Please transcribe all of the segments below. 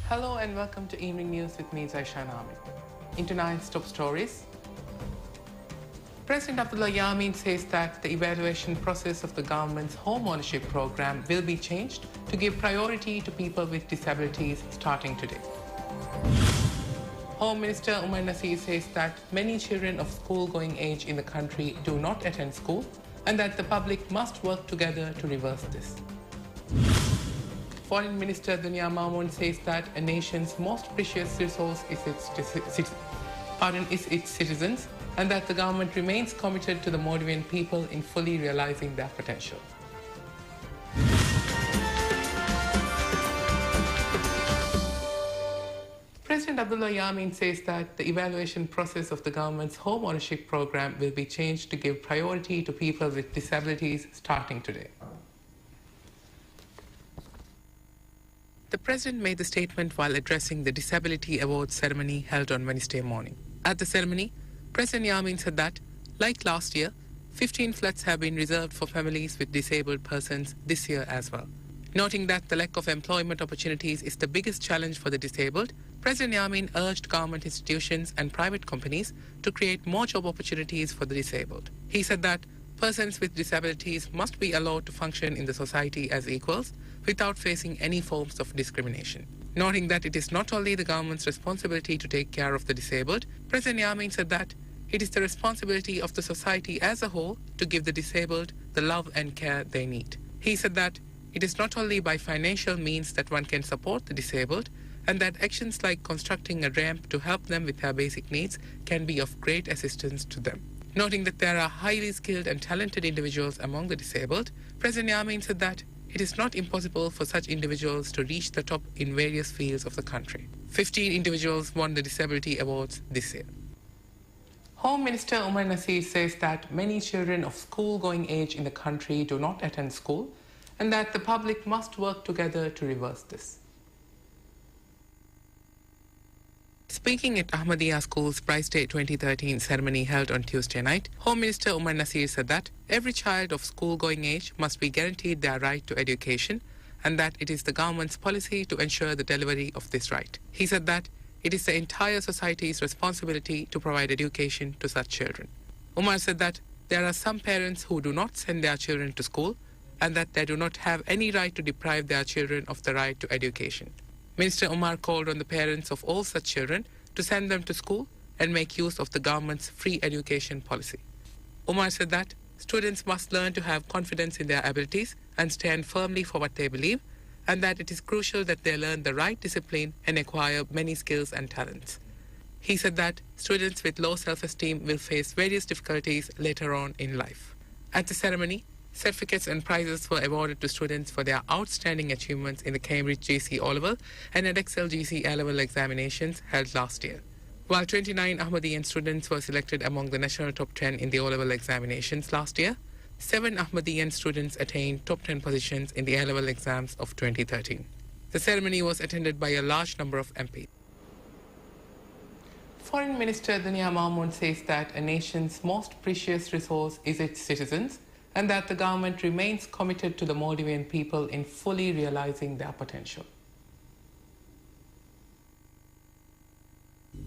Hello and welcome to Evening News with me, Zaishan Ahmed. In tonight's top stories, President Abdullah Yameen says that the evaluation process of the government's home ownership program will be changed to give priority to people with disabilities starting today. Home Minister Umar Nasir says that many children of school-going age in the country do not attend school and that the public must work together to reverse this. Foreign Minister Dunya Mamoon says that a nation's most precious resource is its citizens, and that the government remains committed to the Maldivian people in fully realizing their potential. President Abdullah Yameen says that the evaluation process of the government's home ownership program will be changed to give priority to people with disabilities starting today. The President made the statement while addressing the Disability Awards ceremony held on Wednesday morning. At the ceremony, President Yameen said that, like last year, 15 flats have been reserved for families with disabled persons this year as well. Noting that the lack of employment opportunities is the biggest challenge for the disabled, President Yameen urged government institutions and private companies to create more job opportunities for the disabled. He said that persons with disabilities must be allowed to function in the society as equals without facing any forms of discrimination. Noting that it is not only the government's responsibility to take care of the disabled, President Yameen said that it is the responsibility of the society as a whole to give the disabled the love and care they need. He said that it is not only by financial means that one can support the disabled, and that actions like constructing a ramp to help them with their basic needs can be of great assistance to them. Noting that there are highly skilled and talented individuals among the disabled, President Yameen said that it is not impossible for such individuals to reach the top in various fields of the country. 15 individuals won the Disability Awards this year. Home Minister Umar Nasir says that many children of school-going age in the country do not attend school and that the public must work together to reverse this. Speaking at Ahmadiyya School's Prize Day 2013 ceremony held on Tuesday night, Home Minister Umar Nasir said that every child of school-going age must be guaranteed their right to education and that it is the government's policy to ensure the delivery of this right. He said that it is the entire society's responsibility to provide education to such children. Umar said that there are some parents who do not send their children to school and that they do not have any right to deprive their children of the right to education. Minister Umar called on the parents of all such children to send them to school and make use of the government's free education policy. Umar said that students must learn to have confidence in their abilities and stand firmly for what they believe, and that it is crucial that they learn the right discipline and acquire many skills and talents. He said that students with low self-esteem will face various difficulties later on in life. At the ceremony, certificates and prizes were awarded to students for their outstanding achievements in the Cambridge GC O-Level and Edexcel GC A-Level examinations held last year. While 29 Ahmadiyyan students were selected among the national top 10 in the O-Level examinations last year, 7 Ahmadiyyan students attained top 10 positions in the A-Level exams of 2013. The ceremony was attended by a large number of MPs. Foreign Minister Dunya Mamoon says that a nation's most precious resource is its citizens, and that the government remains committed to the Maldivian people in fully realizing their potential.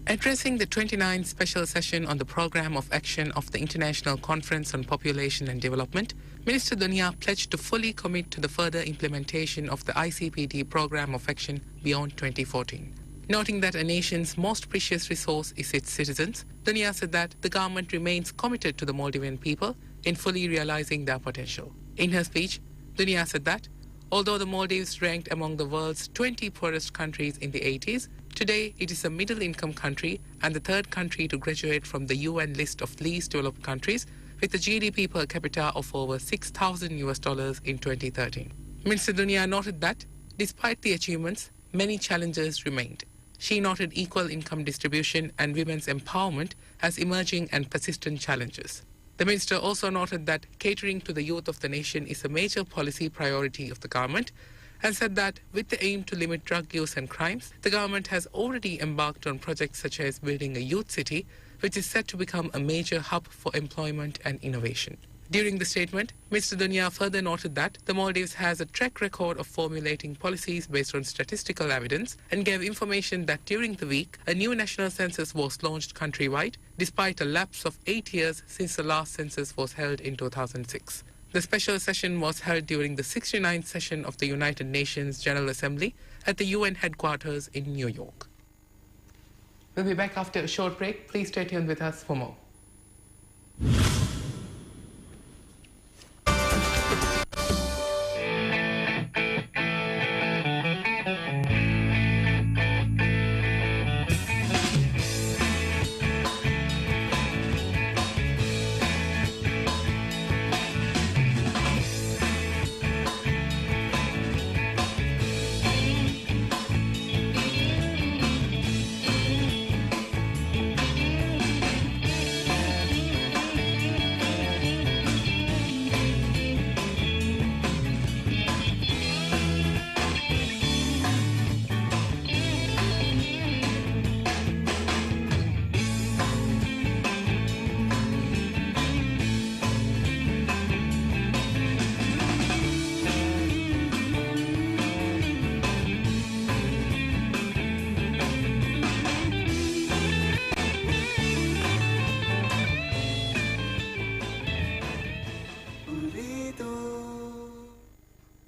Addressing the 29th special session on the Programme of Action of the International Conference on Population and Development, Minister Dunya pledged to fully commit to the further implementation of the ICPD Programme of Action beyond 2014. Noting that a nation's most precious resource is its citizens, Dunya said that the government remains committed to the Maldivian people in fully realizing their potential. In her speech, Dunya said that, although the Maldives ranked among the world's 20 poorest countries in the 80s, today it is a middle-income country and the third country to graduate from the UN list of least developed countries with a GDP per capita of over $6,000 in 2013. Minister Dunya noted that, despite the achievements, many challenges remained. She noted equal income distribution and women's empowerment as emerging and persistent challenges. The minister also noted that catering to the youth of the nation is a major policy priority of the government and said that with the aim to limit drug use and crimes, the government has already embarked on projects such as building a youth city, which is set to become a major hub for employment and innovation. During the statement, Mr. Dunya further noted that the Maldives has a track record of formulating policies based on statistical evidence and gave information that during the week, a new national census was launched countrywide, despite a lapse of 8 years since the last census was held in 2006. The special session was held during the 69th session of the United Nations General Assembly at the UN headquarters in New York. We'll be back after a short break. Please stay tuned with us for more.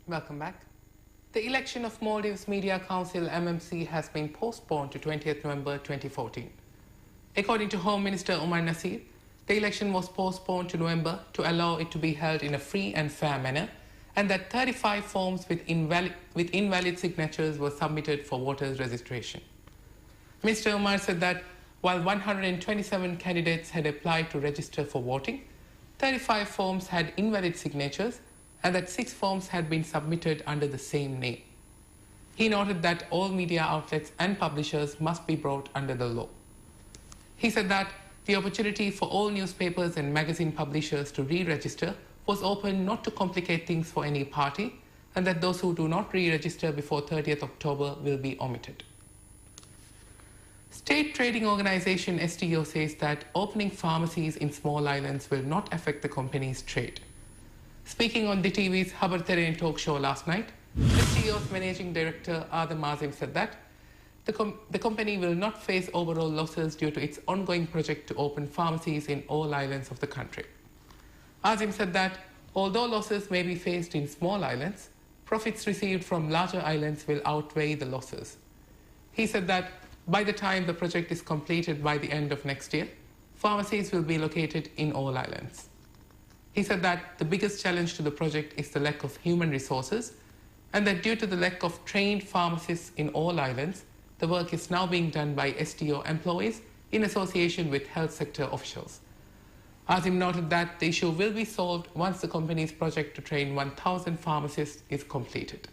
Welcome back. The election of Maldives Media Council MMC has been postponed to 20th November 2014. According to Home Minister Omar Nasir, the election was postponed to November to allow it to be held in a free and fair manner, and that 35 forms with invalid signatures were submitted for voters' registration. Mr. Omar said that while 127 candidates had applied to register for voting, 35 forms had invalid signatures, and that 6 forms had been submitted under the same name. He noted that all media outlets and publishers must be brought under the law. He said that the opportunity for all newspapers and magazine publishers to re-register was open not to complicate things for any party, and that those who do not re-register before 30th October will be omitted. State Trading Organization STO says that opening pharmacies in small islands will not affect the company's trade. Speaking on DhiTV's Khabar Terrain talk show last night, STO's Managing Director Adam Azim said that the company will not face overall losses due to its ongoing project to open pharmacies in all islands of the country. Azim said that although losses may be faced in small islands, profits received from larger islands will outweigh the losses. He said that by the time the project is completed by the end of next year, pharmacies will be located in all islands. He said that the biggest challenge to the project is the lack of human resources, and that due to the lack of trained pharmacists in all islands, the work is now being done by STO employees in association with health sector officials. Azim noted that the issue will be solved once the company's project to train 1,000 pharmacists is completed.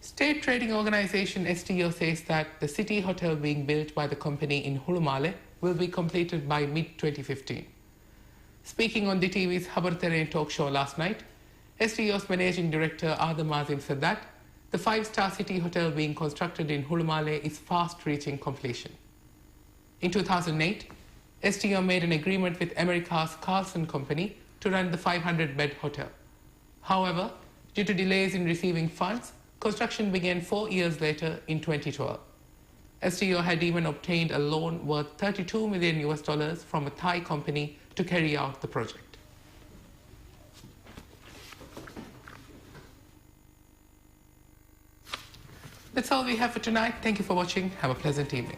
State Trading Organization STO says that the city hotel being built by the company in Hulumale will be completed by mid-2015. Speaking on DhiTV's Khabar Terrain talk show last night, STO's Managing Director Adam Azim said that the 5-star city hotel being constructed in Hulumale is fast reaching completion. In 2008, STO made an agreement with America's Carlson Company to run the 500-bed hotel. However, due to delays in receiving funds, construction began 4 years later in 2012. STO had even obtained a loan worth $32 million from a Thai company to carry out the project. That's all we have for tonight. Thank you for watching. Have a pleasant evening.